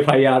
FIR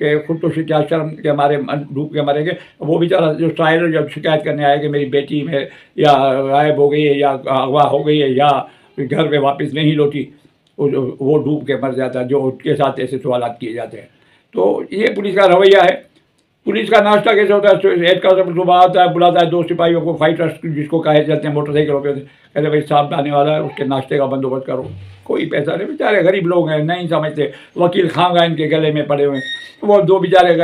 کہ خود تو کیا شرم کے مارے ڈوب کے مریں گے. وہ بیچارہ جو سائل جب شکایت کرنے آئے کہ میری بیٹی میں یا غائب ہو گئی ہے یا اغوا ہو گئی ہے یا گھر میں واپس نہیں لوٹی, وہ ڈوب کے مر جاتا ہے جو اس کے ساتھ ایسے سوالات کیے جاتے ہیں. تو یہ پولیس کا رویہ ہے. پولیس کا ناشتہ کیسے ہوتا ہے؟ ایک کا صبح آتا ہے, بلاتا ہے 2 سپاہیوں کو, فائٹرس جس کو کہے جاتے ہیں, موٹر سائیکلوں پہ, کہتے بھائی صاحب آنے والا ہے, اس کے ناشتے کا بندوبست کرو. کوئی پیسہ نہیں, بیچارے غریب لوگ ہیں, نہیں سمجھتے. وکیل خانگاہ ان کے گلے میں پڑے ہوئے ہیں. وہ 2 بیچارے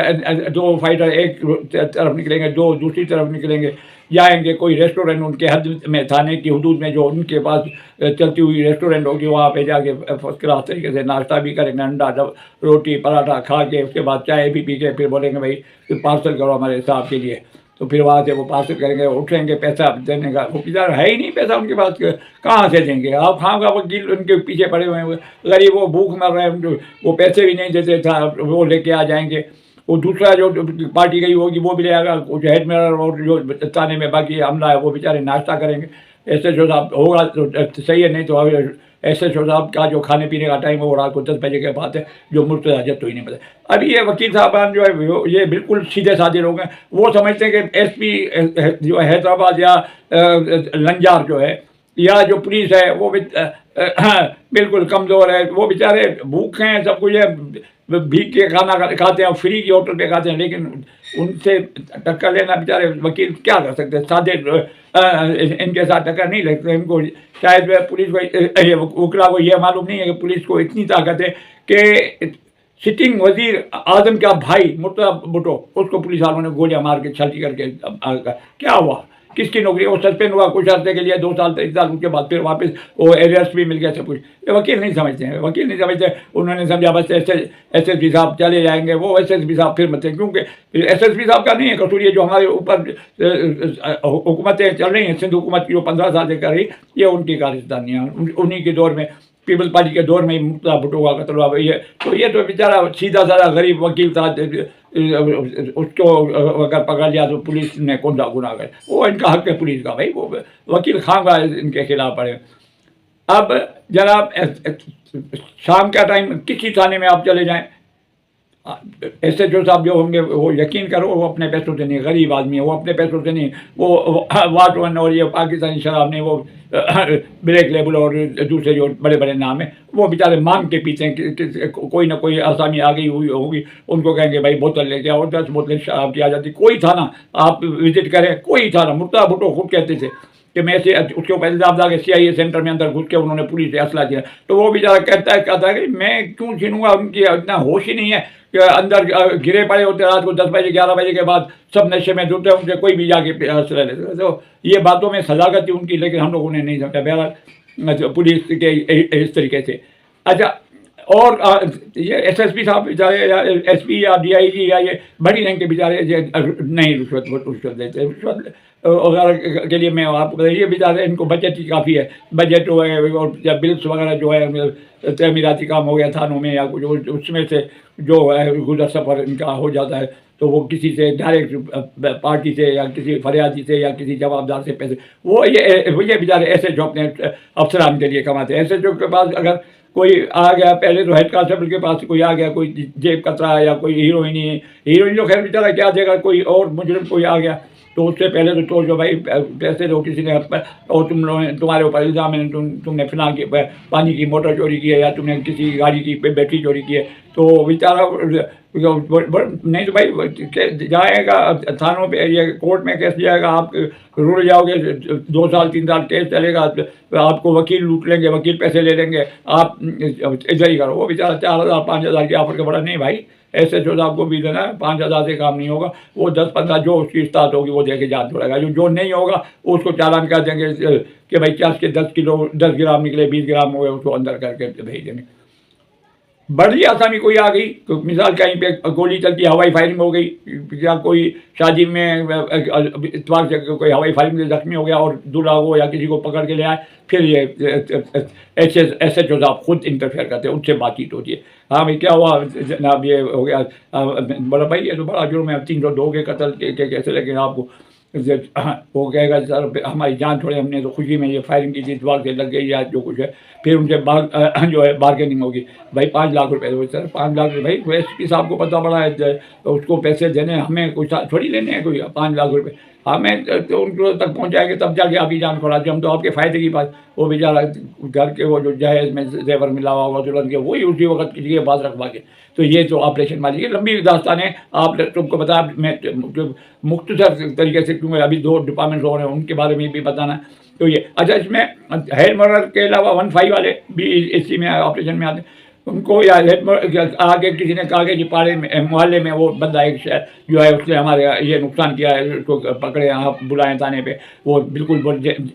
2 فائٹر ایک طرف نکلیں گے, 2 دوسری طرف نکلیں گے, جائیں گے کوئی ریسٹورینٹ ان کے حد میں, تھانے کی حدود میں جو ان کے پاس چلتی ہوئی ریسٹورینٹ ہوگی, وہاں پہ جا کے فرسٹ کلاس طریقے سے ناشتہ بھی کریں گے, انڈا روٹی پراٹھا کھا کے, اس کے بعد چائے بھی پی کے پھر بولیں گے بھائی پارسل کرو ہمارے صاحب کے لیے. تو پھر وہاں سے وہ پارسل کریں گے, اٹھیں گے, پیسہ دینے کا وہ بیچارہ ہے ہی نہیں پیسہ ان کے پاس, کہاں سے دیں گے؟ آپ خواہ وکیل ان کے پیچھے پڑے ہوئے ہیں, غریب وہ بھوک مر رہے ہیں, وہ پیسے بھی نہیں دیتے تھا, وہ لے کے آ جائیں گے. وہ دوسرا جو پارٹی گئی ہوگی وہ بھی لے آئے گا, جو ہیڈ میئر اور جو تھانے میں باقی عملہ ہے وہ بیچارے ناشتہ کریں گے. ایس ایچ او صاحب ہوگا تو صحیح ہے, نہیں تو ایس ایچ او صاحب کا جو کھانے پینے کا ٹائم ہے وہ رات کو 10 بجے کے بعد ہے, جو مرتضی حاجت تو ہی نہیں پتہ. ابھی یہ وکیل صاحبان جو ہے یہ بالکل سیدھے سادھے لوگ ہیں. وہ سمجھتے ہیں کہ ایس پی جو حیدرآباد یا لنجار جو ہے یا جو پولیس ہے وہ بالکل کمزور ہے, وہ بیچارے بھوکے ہیں, سب کچھ ہے, بھیگ کے کھانا کھاتے ہیں, فری کی ہوٹل پہ کھاتے ہیں, لیکن ان سے ٹکر لینا بیچارے وکیل کیا کر سکتے ہیں؟ سادے ان کے ساتھ ٹکر نہیں لگتے. ان کو شاید پولیس کو وکلا کو یہ معلوم نہیں ہے کہ پولیس کو اتنی طاقت ہے کہ سٹنگ وزیر اعظم کا بھائی مرتضی بھٹو, اس کو پولیس والوں نے گولیاں مار کے چھلٹی کر کے کیا ہوا, کس کی نوکری, وہ سسپینڈ ہوا کچھ عرصے کے لیے 2 سال 3 سال, اس کے بعد پھر واپس وہ ایریسٹ بھی مل گیا سب کچھ. یہ وکیل نہیں سمجھتے ہیں, وکیل نہیں سمجھتے. انہوں نے سمجھا بس ایس ایس پی صاحب چلے جائیں گے, وہ ایس ایس پی صاحب پھر مت, کیونکہ ایس ایس پی صاحب کا نہیں ہے قصور, یہ جو ہمارے اوپر حکومتیں چل رہی ہیں, سندھ حکومت کی جو 15 سال سے کر رہی, یہ ان کی کارستانی ہے. انہیں کے دور میں, پیپلز پارٹی کے دور میں مرتضی بھٹو کا قتل ہوا. یہ تو بیچارہ سیدھا سادہ غریب وکیل تھا, اس کو اگر پکڑ لیا تو پولیس نے کون سا گناہ کرے, وہ ان کا حق ہے پولیس کا. بھائی وہ وکیل خانگاہ ان کے خلاف پڑے. اب جناب شام کا ٹائم کسی تھانے میں آپ چلے جائیں, ایس ایچ او صاحب جو ہوں گے وہ یقین کرو وہ اپنے پیسوں سے نہیں, غریب آدمی ہے, وہ اپنے پیسوں سے نہیں, وہ واٹ ون اور یہ پاکستانی شراب نہیں, وہ بلیک لیبل اور دوسرے جو بڑے بڑے نام ہیں وہ بیچارے مانگ کے پیتے ہیں. کوئی نہ کوئی آسامی آ گئی ہوئی ہوگی, ان کو کہیں گے بھائی بوتل لے کے آؤ, 10 بوتلیں شراب کی آ جاتی. کوئی تھانہ آپ وزٹ کریں, کوئی تھانہ, مرتضی بھٹو خود کہتے تھے کہ میں سے اس کے اوپر الزام تھا کہ سی آئی اے سینٹر میں اندر گھس کے انہوں نے پولیس سے اسلحہ دیا. تو وہ بیچارہ کہتا ہے کہ میں کیوں چھینوں گا, ان کی اتنا ہوش ہی نہیں ہے کہ اندر گرے پڑے ہوتے رات کو 10 بجے 11 بجے کے بعد, سب نشے میں دھلتے ہیں, ان سے کوئی بھی جا کے اسلحہ لے سکتا. تو یہ باتوں میں صداقت تھی ان کی, لیکن ہم لوگوں نے نہیں سمجھا. بہرحال پولیس کے اس طریقے سے. اچھا, اور یہ ایس ایس پی صاحب بیچارے یا ایس پی یا ڈی آئی جی یا یہ بڑی رینک کے بیچارے نہیں رشوت دیتے. رشوت وغیرہ کے لیے میں آپ کو بتائیے, بیچارے ان کو بجٹ ہی کافی ہے. بجٹ جو ہے اور بلس وغیرہ جو ہے تعمیراتی کام ہو گیا تھانوں میں یا کچھ, اس میں سے جو ہے گزر سفر ان کا ہو جاتا ہے. تو وہ کسی سے ڈائریکٹ پارٹی سے یا کسی فریادی سے یا کسی جوابدار سے پیسے, وہ یہ بیچارے ایسے جو اپنے افسران کے لیے کماتے ہیں. ایسے جو کے پاس اگر کوئی آ گیا, پہلے تو ہیڈ کانسٹیبل کے پاس کوئی آ گیا, کوئی جیب کترا یا کوئی ہیروئن جو خیر بیچارہ کیا دے گا, کوئی اور مجرم کوئی آ گیا تو اس سے پہلے تو جو بھائی پیسے دو کسی نے, اور تمہارے اوپر الزام ہے, تم نے فلاں کی پانی کی موٹر چوری کی ہے یا تم نے کسی گاڑی کی بیٹری چوری کی ہے. تو بیچارہ نہیں تو بھائی جائے گا تھانوں پہ, یہ کورٹ میں کیس جائے گا, آپ رڑ جاؤ گے, 2 سال 3 سال کیس چلے گا, آپ کو وکیل لوٹ لیں گے, وکیل پیسے لے لیں گے, آپ ادھر ہی کرو. وہ بیچارہ 4,000 5,000 کی آفر کے بڑا نہیں بھائی, ایسے جو آپ کو بھی دینا ہے, 5,000 سے کام نہیں ہوگا. وہ 10-15 جو اس کی استاد ہوگی وہ دے کے جان چھوڑے گا. جو نہیں ہوگا اس کو چالان کر دیں گے کہ بھائی 10 گرام نکلے, 20 گرام ہوئے, اس کو اندر کر کے بھیج دیں گے. بڑی آسانی کوئی آ گئی, مثال کہیں پہ گولی چلتی, ہوائی فائرنگ ہو گئی, یا کوئی شادی میں اتفاق سے کوئی ہوائی فائرنگ سے زخمی ہو گیا اور دولہا ہو یا کسی کو پکڑ کے لے آئے, پھر یہ ایس ایچ او صاحب خود انٹرفیئر کرتے ہیں, ان سے بات چیت ہوتی ہے. ہاں بھائی کیا ہوا جناب, یہ ہو گیا, بڑا بھائی یہ تو بڑا جرم ہے, 302 کے قتل کے کیسے لگے آپ کو, وہ کہے گا سر ہماری جان چھوڑے، ہم نے تو خوشی میں یہ فائرنگ کی تھی، دوار سے لگ گئی یا جو کچھ ہے. پھر ان سے جو ہے بارگیننگ ہوگی. بھائی 5 لاکھ روپے سر 5 لاکھ بھائی ایس پی صاحب کو پتہ پڑا ہے اس کو پیسے دینے، ہمیں کچھ تھوڑی لینے ہیں کوئی 5 لاکھ روپے. ہمیں تو ان کو تک پہنچائیں گے تب جا کے آپ ہی جان کھوڑا. ہم تو آپ کے فائدے کی بات. وہ بیچارہ گھر کے وہ جو جہیز میں زیور ملا ہوا ہوگا دلہن کے، وہی اسی وقت کے لیے بات رکھوا کے. تو یہ تو آپریشن والی ہے لمبی داستان ہے. آپ تم کو بتا میں مختصر طریقے سے، کیونکہ ابھی 2 ڈپارٹمنٹ ہو رہے ہیں ان کے بارے میں بھی بتانا. تو یہ اچھا، اس میں ہیڈ مرر کے علاوہ 1-5 والے بھی اسی میں آپریشن میں آتے ہیں. ان کو یا آگے کسی نے کہا کہ جی پاڑے میں محلے میں وہ بندہ ایک جو ہے اس نے ہمارے یہ نقصان کیا ہے، اس کو پکڑے آپ بلائیں تانے پہ. وہ بالکل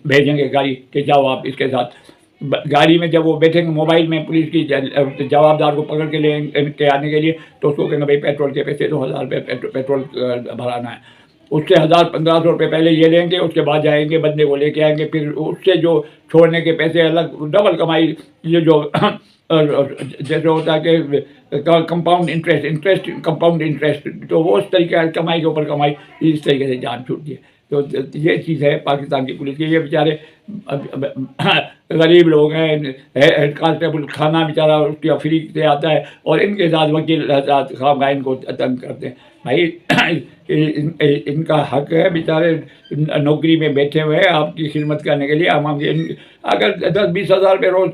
بھیجیں گے گاڑی کہ جاؤ آپ اس کے ساتھ. گاڑی میں جب وہ بیٹھیں گے موبائل میں پولیس کی جوابدار کو پکڑ کے لے کے آنے کے لیے، تو اس کو کہیں گے بھائی پیٹرول کے پیسے 2000 روپے پیٹرول بھرانا ہے. اس سے 1000-1500 روپے پہلے یہ لیں گے، اس کے بعد جائیں گے بندے کو لے کے آئیں گے. پھر اس سے جو چھوڑنے کے پیسے الگ ڈبل کمائی. یہ جو جیسے ہوتا ہے کہ کمپاؤنڈ انٹرسٹ کمپاؤنڈ انٹرسٹ، تو وہ اس طریقے کمائی کے اوپر کمائی، اس طریقے سے جان چھوٹتی ہے. تو یہ چیز ہے پاکستان کی پولیس کی. یہ بیچارے غریب لوگ ہیں. ہیڈ کانسٹیبل کھانا بیچارہ اس کی فری سے آتا ہے، اور ان کے ساتھ وکیل خواہ ان کو تنگ کرتے ہیں. بھائی ان کا حق ہے، بیچارے نوکری میں بیٹھے ہوئے ہیں آپ کی خدمت کرنے کے لیے. اگر 10-20 ہزار روپے روز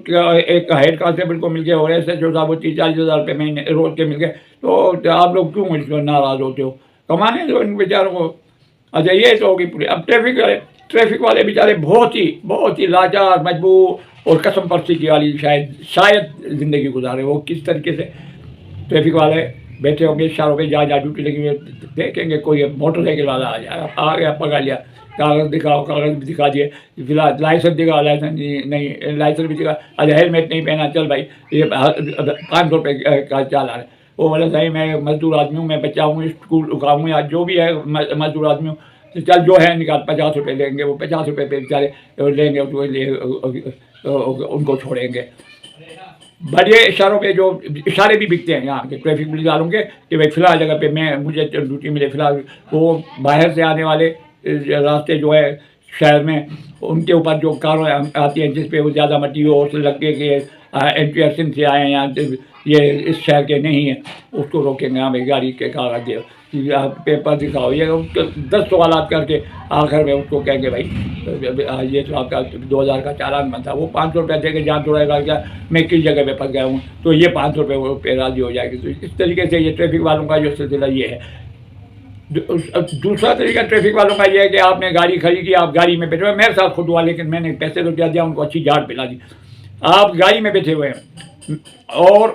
ایک ہیڈ کانسٹیبل کو مل گئے اور ایس ایچ او صاحب کو 30-40 ہزار روپے مہینے روز کے مل گئے، تو آپ لوگ کیوں اس میں ناراض ہوتے ہو؟ کمانے دو ان بیچاروں کو. اچھا یہ تو ہوگی پوری. اب ٹریفک والے بیچارے بہت ہی لاچار، مجبور اور قسم پرسی کی والی شاید زندگی گزارے. وہ کس طریقے سے ٹریفک والے بیٹھے ہوں گے اشاروں پہ، جا ڈیوٹی لگی ہوئی، دیکھیں گے کوئی موٹر سائیکل والا آ گیا پکڑ لیا، کاغذ دکھاؤ، کاغذ بھی دکھا دیے، فی الحال لائسنس دکھاؤ، لائسنس نہیں، لائسنس بھی دکھا. اچھا ہیلمیٹ نہیں پہنا، چل بھائی یہ 500 روپے کا چالان ہے. وہ بولے صحیح میں مزدور آدمی ہوں، میں بچہ ہوں، اسکول اکاؤں یا جو بھی ہے مزدور آدمی ہوں، چل جو ہے نکال 50 روپے لیں گے. وہ 50 روپے پہ بیچارے لیں گے، ان کو چھوڑیں گے. بڑے اشاروں پہ جو اشارے بھی بکتے ہیں یہاں کے ٹریفک پولیس والوں کے کہ بھائی فی الحال جگہ پہ مجھے ڈیوٹی ملے. فی الحال وہ باہر سے آنے والے راستے جو ہے شہر میں، ان کے اوپر جو کاریں آتی ہیں جس پہ وہ زیادہ مٹی ہو، اس سے لگ کے کہ انٹریکشن سے آئے ہیں یا یہ اس شہر کے نہیں ہیں، اس کو روکیں گے. ہاں بھائی گاڑی کے کاغذ دے، پیپر دکھاؤ، یہ 10 سوالات کر کے آخر میں اس کو کہیں گے بھائی یہ تو آپ کا 2000 کا چالان بنتا. وہ 500 روپے دے کے جان چھوڑے گا کیا میں کس جگہ پہ پھنس گیا ہوں، تو یہ 500 روپے پہ راضی ہو جائے گی. تو اس طریقے سے یہ ٹریفک والوں کا جو سلسلہ یہ ہے. دوسرا طریقہ ٹریفک والوں کا یہ ہے کہ آپ نے گاڑی خریدی، آپ گاڑی میں بیٹھے ہوئے، میرے ساتھ خود ہوا لیکن میں نے پیسے تو کیا دیا، ان کو اچھی جھاڑ پلا دی. آپ گاڑی میں بیٹھے ہوئے ہیں اور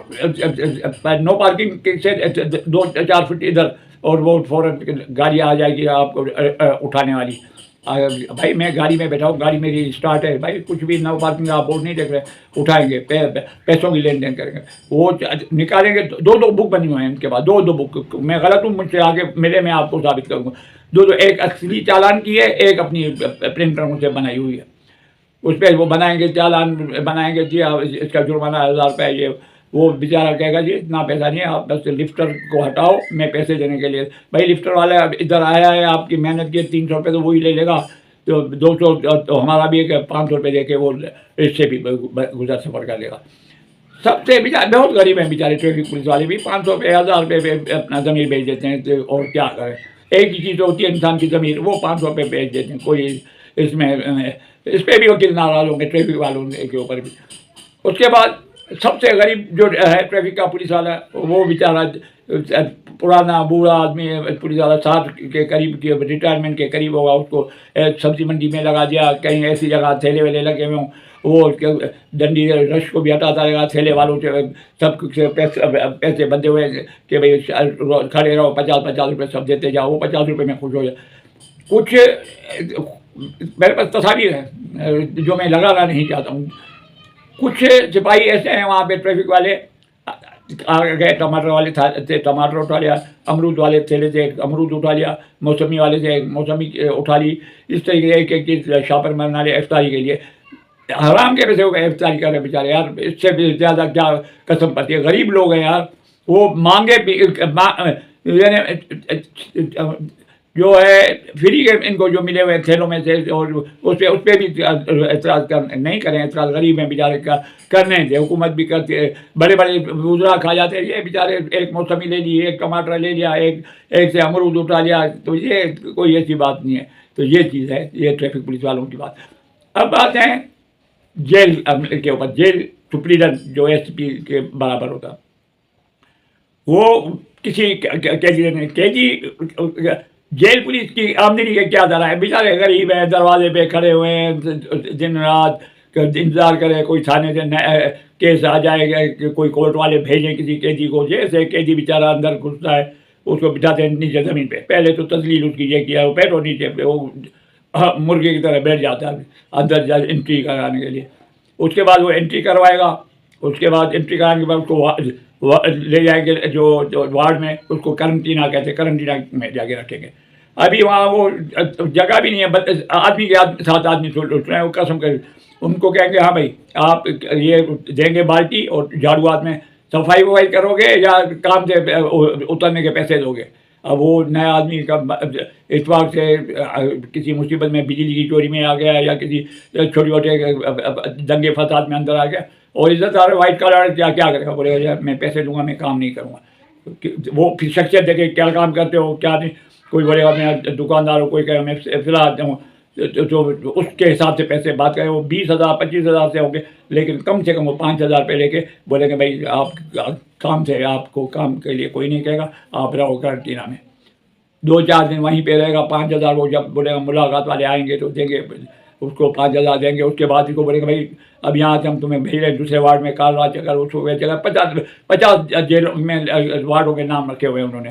نو پارکنگ سے 2-4 فٹ ادھر، اور وہ فوراً گاڑی آ جائے گی آپ کو اٹھانے والی. بھائی میں گاڑی میں بیٹھا ہوں، گاڑی میری اسٹارٹ ہے، بھائی کچھ بھی نو پارکنگ آپ بورڈ نہیں دیکھ رہے، اٹھائیں گے، پیسوں کی لین دین کریں گے. وہ نکالیں گے. 2 بک بنی ہوئے ہیں ان کے بعد، 2 بک. میں غلط ہوں، مجھ سے آگے ملے میں آپ کو ثابت کروں گا. 2 ایک اصلی چالان کی ہے، ایک اپنی پرنٹروں سے بنائی ہوئی ہے. اس پہ وہ بنائیں گے چالان، بنائیں گے جی اس کا جرمانہ 1000 روپے. یہ وہ بیچارہ کہے گا جی اتنا پیسہ نہیں ہے، آپ بس لفٹر کو ہٹاؤ، میں پیسے دینے کے لیے. بھائی لفٹر والا ادھر آیا ہے، آپ کی محنت کی 300 روپے تو وہی لے لے گا. تو 200 تو ہمارا بھی ہے، 500 روپے دے کے وہ اس سے بھی گزر سفر کر لے گا. سب سے بہت غریب ہیں بیچارے ٹریفک پولیس والے بھی. 500 روپے 1000 روپے پہ اپنا ضمیر بھیج دیتے ہیں. اور کیا کریں، ایک ہی چیز ہوتی ہے انسان کی ضمیر، وہ 500 روپے بھیج دیتے ہیں. کوئی اس پہ بھی وکیل ناراض ہوں گے ٹریفک والوں کے اوپر بھی. اس کے بعد سب سے غریب جو ہے ٹریفک کا پولیس والا، وہ بیچارہ پرانا بوڑھا آدمی ہے. پولیس والا 60 کے قریب کی ریٹائرمنٹ کے قریب ہوگا. اس کو سبزی منڈی میں لگا دیا، کہیں ایسی جگہ تھیلے ویلے لگے ہوئے ہوں، وہ ڈنڈی رش کو بھی ہٹاتا رہے گا. تھیلے والوں سے سب سے پیسے بندے ہوئے کہ بھائی کھڑے رہو، 50 روپے سب دیتے جاؤ. وہ 50 روپے میں خوش ہو جائے. کچھ میرے پاس تصاویر ہیں جو میں لگانا نہیں چاہتا ہوں. کچھ سپاہی ایسے ہیں وہاں پہ ٹریفک والے گئے، ٹماٹر والے تھے ٹماٹر اٹھا لیا، امرود والے تھیلے سے امرود اٹھا لیا، موسمی والے سے موسمی اٹھا لی. اس طریقے سے ایک چیز شاپر مرنا لے افطاری کے لیے. حرام کے پیسے ہو گئے افطاری کر رہے بیچارے. یار اس سے بھی زیادہ کیا قسم پڑتی ہے. غریب لوگ ہیں یار، وہ مانگے جو ہے فری کے ان کو جو ملے ہوئے تھیلوں میں سے، اور اس پہ بھی اعتراض نہیں کریں، اعتراض غریب ہیں بیچارے کا کرنے تھے، حکومت بھی کرتی ہے، بڑے بڑے وزراء کھا جاتے ہیں، یہ بیچارے ایک موسمی لے لی، ایک ٹماٹر لے لیا، ایک سے امرود اٹھا لیا، تو یہ کوئی ایسی بات نہیں ہے. تو یہ چیز ہے، یہ ٹریفک پولیس والوں کی بات. اب آتے ہیں جیل کے اوپر. جیل سپرنٹینڈنٹ جو ایس پی کے برابر ہوتا، وہ کسی قیدی جیل پولیس کی آمدنی کے کیا ذرا ہے؟ بیچارے غریب ہیں، دروازے پہ کھڑے ہوئے ہیں دن رات انتظار کرے کوئی تھانے سے کیس آ جائے گا کہ کوئی کورٹ والے بھیجیں کسی قیدی کو. جیسے قیدی بیچارہ اندر گھستا ہے اس کو بٹھاتے ہیں نیچے زمین پہ. پہلے تو تذلیل اس کی یہ کیا، وہ بیٹھو نیچے پہ، وہ مرغے کی طرح بیٹھ جاتا ہے اندر انٹری کرانے کے لیے. اس کے بعد وہ انٹری کروائے گا. اس کے بعد انٹری کرانے کے بعد اس کو لے جائیں گے جو وارڈ میں، اس کو کرنٹینا کہتے ہیں، کرنٹینا میں جا کے رکھیں گے. ابھی وہاں وہ جگہ بھی نہیں ہے، آدمی کے ساتھ آدمی اٹھ رہے ہیں، وہ قسم کر ان کو کہیں گے ہاں بھائی آپ یہ دیں گے بالٹی اور جھاڑو ہاتھ میں، صفائی وفائی کرو گے یا کام سے اترنے کے پیسے دو گے. اب وہ نیا آدمی کا اتفاق سے کسی مصیبت میں بجلی کی چوری میں آ گیا یا کسی چھوٹے چھوٹے دنگے فساد میں اندر آ گیا، اور عزت دار وائٹ کالر کیا کرے گا؟ بولے گا میں پیسے دوں گا، میں کام نہیں کروں گا. وہ پھر شخصیت دیکھے کیا کام کرتے ہو کیا نہیں. کوئی بولے گا میں دکاندار ہوں، کوئی کہے گا میں فلاں ہوں، تو اس کے حساب سے پیسے بات کریں. وہ 20,000 25,000 سے ہوں گے، لیکن کم سے کم وہ 5,000 پہ لے کے بولیں گے بھائی آپ کام سے، آپ کو کام کے لیے کوئی نہیں کہے گا، آپ رہو کرنٹینا میں. 2-4 دن وہیں پہ رہے گا. 5,000 وہ جب بولے گا ملاقات والے آئیں گے تو دیں گے اس کو 5,000 دیں گے. اس کے بعد اس کو بولے گا بھائی اب یہاں سے ہم تمہیں بھیج رہے ہیں دوسرے وارڈ میں، کالوا چکر اس کو جگہ 50 جیلوں میں وارڈوں کے نام رکھے ہوئے انہوں نے.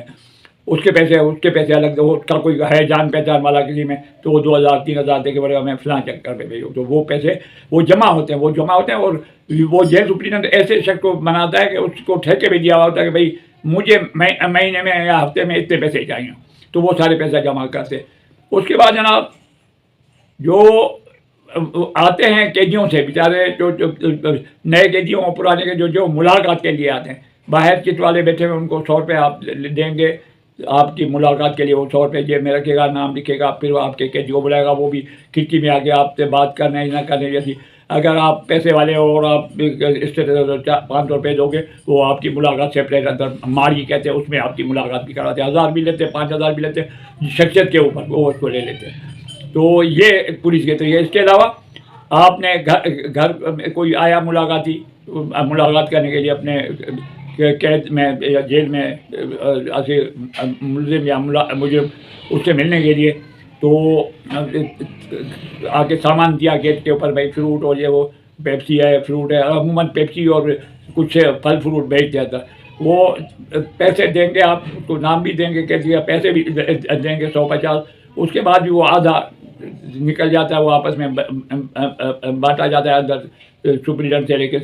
اس کے پیسے الگ. اس کا کوئی ہے جان پہچان والا کسی میں تو وہ 2,000-3,000 دے کے بولے گا میں فلاں چکر پہ بھیجوں. تو وہ پیسے وہ جمع ہوتے ہیں اور وہ جیل سپرنٹینڈنٹ ایسے شخص کو بناتا ہے کہ اس کو ٹھیکے بھی دیا ہوا ہوتا ہے کہ بھائی مجھے مہینے میں یا ہفتے میں اتنے پیسے چاہیے. تو وہ سارے پیسے جمع کرتے. اس کے بعد جناب جو آتے ہیں قیدیوں سے، بیچارے جو نئے قیدیوں پرانے کے جو ملاقات کے لیے آتے ہیں، باہر چٹ والے بیٹھے ہوئے ان کو 100 روپے آپ دیں گے آپ کی ملاقات کے لیے. وہ 100 روپے جیب میں رکھے گا، نام لکھے گا، پھر وہ آپ کے قیدی کو بلائے گا. وہ بھی کھڑکی میں آ کے آپ سے بات کرنے نہ کرنے جیسی. اگر آپ پیسے والے ہو اور آپ اس سے 500 روپے دو گے، وہ آپ کی ملاقات سیپریٹ اندر ماری کہتے ہیں، اس میں آپ کی ملاقات بھی کراتے ہیں. 1,000 بھی لیتے، 5,000 بھی لیتے، شخصیت کے اوپر وہ اس کو لے لیتے ہیں. تو یہ پولیس کے طریقے. اس کے علاوہ آپ نے گھر میں کوئی آیا ملاقات کرنے کے لیے اپنے قید میں یا جیل میں ایسے ملزم یا مجرم اس سے ملنے کے لیے، تو آ کے سامان دیا گیٹ کے اوپر، بھائی فروٹ اور یہ وہ پیپسی ہے، فروٹ ہے. عموماً پیپسی اور کچھ پھل فروٹ بھیج دیا تھا. وہ پیسے دیں گے، آپ اس کو نام بھی دیں گے کہ دیا، پیسے بھی دیں گے 150. اس کے بعد بھی وہ آدھا نکل جاتا ہے، وہ آپس میں بانٹا جاتا ہے. اندر سپرنٹینڈنٹ سے لے کے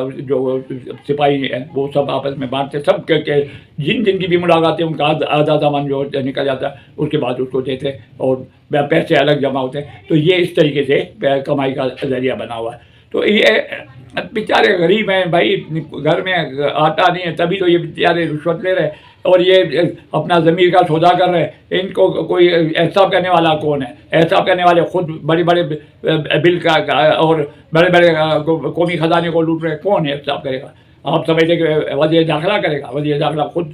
جو سپاہی ہیں وہ سب آپس میں بانٹتے، سب کے جن کی بھی ملاقات ہے ان کا آدھا سامان جو نکل جاتا ہے. اس کے بعد اس کو دیتے اور پیسے الگ جمع ہوتے ہیں. تو یہ اس طریقے سے کمائی کا ذریعہ بنا ہوا ہے. تو یہ بیچارے غریب ہیں بھائی، گھر میں آٹا نہیں ہے، تبھی تو یہ بیچارے رشوت لے رہے اور یہ اپنا ضمیر کا سودا کر رہے ہیں. ان کو کوئی احساب کرنے والا کون ہے؟ احساب کرنے والے خود بڑے بڑے بل کا اور بڑے بڑے قومی خزانے کو لوٹ رہے. کون ہے احساب کرے گا؟ آپ سمجھتے کہ وزیر داخلہ کرے گا؟ وزیر داخلہ خود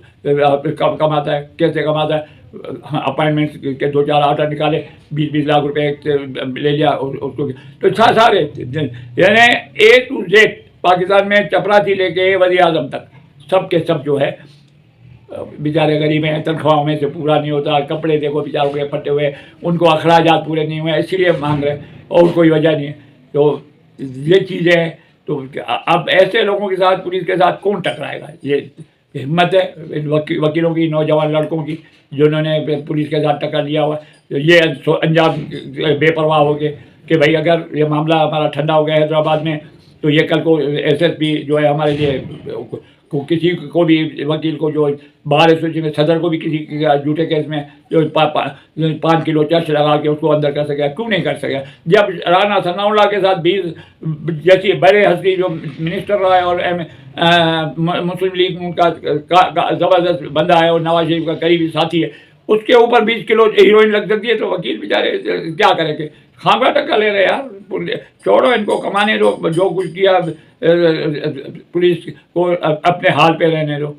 کماتا ہے. کیسے کماتا ہے؟ اپائنٹمنٹ کے 2-4 آرڈر نکالے، 20 لاکھ روپے لے لیا اس کو. تو سارے یعنی A to Z پاکستان میں چپراسی لے کے وزیر اعظم تک سب کے سب جو ہے بیچارے غریب ہیں. تنخواہوں میں سے پورا نہیں ہوتا. کپڑے دیکھو بیچاروں کے پھٹے ہوئے، ان کو اخراجات پورے نہیں ہوئے، اسی لیے مانگ رہے اور کوئی وجہ نہیں ہے. تو یہ چیزیں ہیں. تو اب ایسے لوگوں کے ساتھ پولیس کے ساتھ کون ٹکرائے گا؟ یہ ہمت ہے وکیلوں کی، نوجوان لڑکوں کی، جنہوں نے پولیس کے ساتھ ٹکر لیا ہوا. یہ انجام بے پرواہ ہو کے کہ بھائی اگر یہ معاملہ ہمارا ٹھنڈا ہو گیا حیدرآباد میں تو یہ کل کو SSP جو ہے ہمارے لیے کسی کو بھی وکیل کو جو بار ایسوسیشن کے صدر کو بھی کسی جھوٹے کیس میں جو 5 کلو چرچ لگا کے اس کو اندر کر سکے، کیوں نہیں کر سکے؟ جب رانا ثناء اللہ کے ساتھ 20 جیسی بڑے ہستی جو منسٹر رہا ہے اور مسلم لیگ ان کا زبردست بندہ ہے اور نواز شریف کا قریبی ساتھی ہے، اس کے اوپر 20 کلو ہیروئن لگ سکتی ہے تو وکیل بیچارے کیا کریں گے؟ خامخواہ ٹکا لے رہے یار، چھوڑو ان کو کمانے دو، جو کچھ کیا پولیس کو اپنے حال پہ رہنے دو۔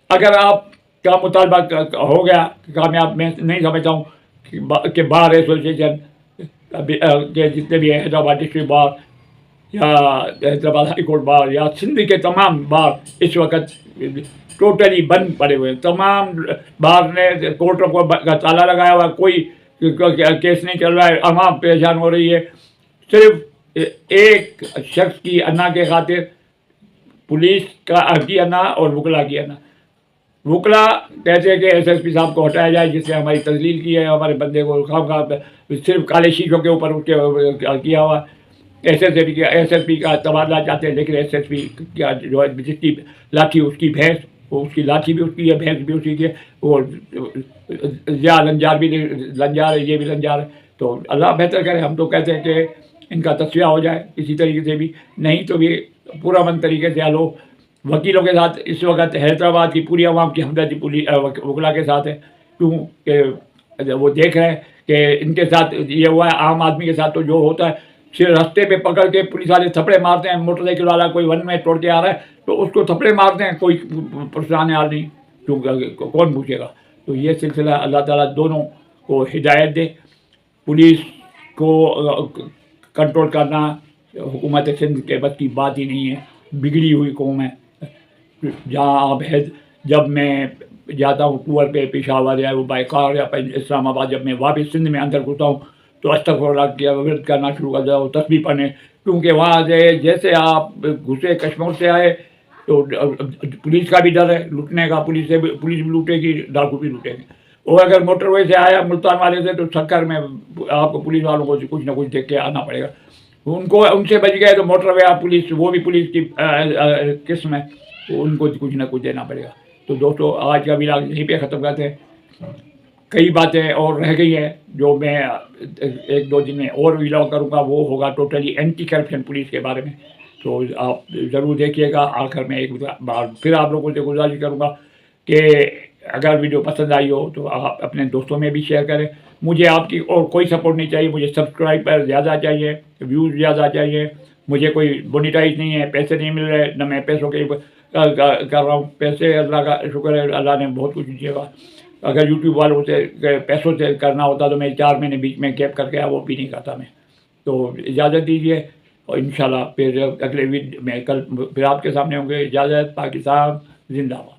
اگر آپ کا مطالبہ ہو گیا کامیاب، میں نہیں سمجھتا ہوں کہ بار ایسوسیشن کے جتنے بھی حیدرآباد ڈسٹرکٹ بار یا حیدرآباد ہائی کورٹ بار یا سندھ کے تمام بار اس وقت ٹوٹلی بند پڑے ہوئے ہیں۔ تمام بار نے کورٹوں کو تالا لگایا ہوا، کوئی کیس نہیں چل رہا ہے، عوام پریشان ہو رہی ہے صرف ایک شخص کی انا کے خاطر، پولیس کی انا اور وکلا کی انا۔ وکلا کہتے ہیں کہ ایس ایس پی صاحب کو ہٹایا جائے جس نے ہماری تذلیل کی ہے، ہمارے بندے کو خواہ صرف کالے شیشوں کے اوپر اس کے کیا ہوا۔ ایس ایس پی کا تبادلہ چاہتے ہیں، لیکن ایس ایس پی کا جو ہے جس کی لاٹھی اس کی بھینس، وہ اس کی لاٹھی بھی اس کی ہے، بھینس بھی اسی کی ہے، وہ ضیاء لنجار بھی لنجار ہے، یہ بھی لنجار ہے۔ تو اللہ بہتر کرے، ہم تو کہتے ہیں کہ ان کا تصفیہ ہو جائے کسی طریقے سے بھی، نہیں تو بھی پورا من طریقے سے لو وکیلوں کے ساتھ اس وقت حیدرآباد کی پوری عوام کی ہمدردی وکلا کے ساتھ ہے، کیونکہ وہ دیکھ رہے ہیں کہ ان کے ساتھ یہ ہوا ہے۔ عام آدمی کے ساتھ تو جو ہوتا ہے صرف رستے پہ پکڑ کے پولیس والے تھپڑے مارتے ہیں، موٹر سائیکل والا کوئی ون میں توڑ کے آ رہا ہے تو اس کو تھپڑے مارتے ہیں، کوئی پریشان حال نہیں، کیونکہ کون پوچھے گا۔ تو یہ سلسلہ اللہ تعالیٰ دونوں کو ہدایت دے۔ پولیس کو کنٹرول کرنا حکومت سندھ کے بس کی بات ہی نہیں ہے، بگڑی ہوئی قوم ہے۔ جہاں آپ جب میں جاتا ہوں ٹور پہ پشاور یا وہ بائی کار یا اسلام آباد، جب میں واپس سندھ میں اندر گھستا ہوں تو استغفر اللہ کیا ورد کرنا شروع کر دیا، تسبیح پڑھنے، کیونکہ وہاں سے جیسے آپ گھسے کشمیر سے آئے تو پولیس کا بھی ڈر ہے لوٹنے کا، پولیس بھی لوٹے گی، ڈاکو بھی لوٹیں گے۔ اور اگر موٹر وے سے آیا ملتان والے سے تو سکر میں آپ کو پولیس والوں کو کچھ نہ کچھ دیکھ کے آنا پڑے گا۔ ان سے بچ گئے تو موٹر وے پولیس، وہ بھی پولیس کی قسم ہے، تو ان کو کچھ نہ کچھ دینا پڑے گا۔ تو دوستو آج کا ولاگ یہیں پہ ختم کرتے ہیں۔ کئی باتیں اور رہ گئی ہیں جو میں ایک دو دن میں اور ولاگ کروں گا، وہ ہوگا ٹوٹلی اینٹی کرپشن پولیس کے بارے میں، تو آپ ضرور دیکھیے گا۔ آخر میں ایک بار پھر آپ لوگوں سے گزارش کروں گا کہ اگر ویڈیو پسند آئی ہو تو آپ اپنے دوستوں میں بھی شیئر کریں۔ مجھے آپ کی اور کوئی سپورٹ نہیں چاہیے، مجھے سبسکرائبر زیادہ چاہیے، ویوز زیادہ چاہیے۔ مجھے کوئی مونیٹائز نہیں ہے، پیسے نہیں مل رہے، نہ میں پیسوں کے کر رہا ہوں، پیسے اللہ کا شکر ہے، اللہ نے بہت کچھ دیا گا۔ اگر یوٹیوب والوں سے پیسوں سے کرنا ہوتا تو میں 4 مہینے بیچ میں گیپ کر کے وہ بھی نہیں کرتا میں۔ تو اجازت دیجیے، اور انشاءاللہ پھر اگلے ویڈیو میں کل پھر آپ کے سامنے ہوں گے۔ اجازت، پاکستان زندہ باد۔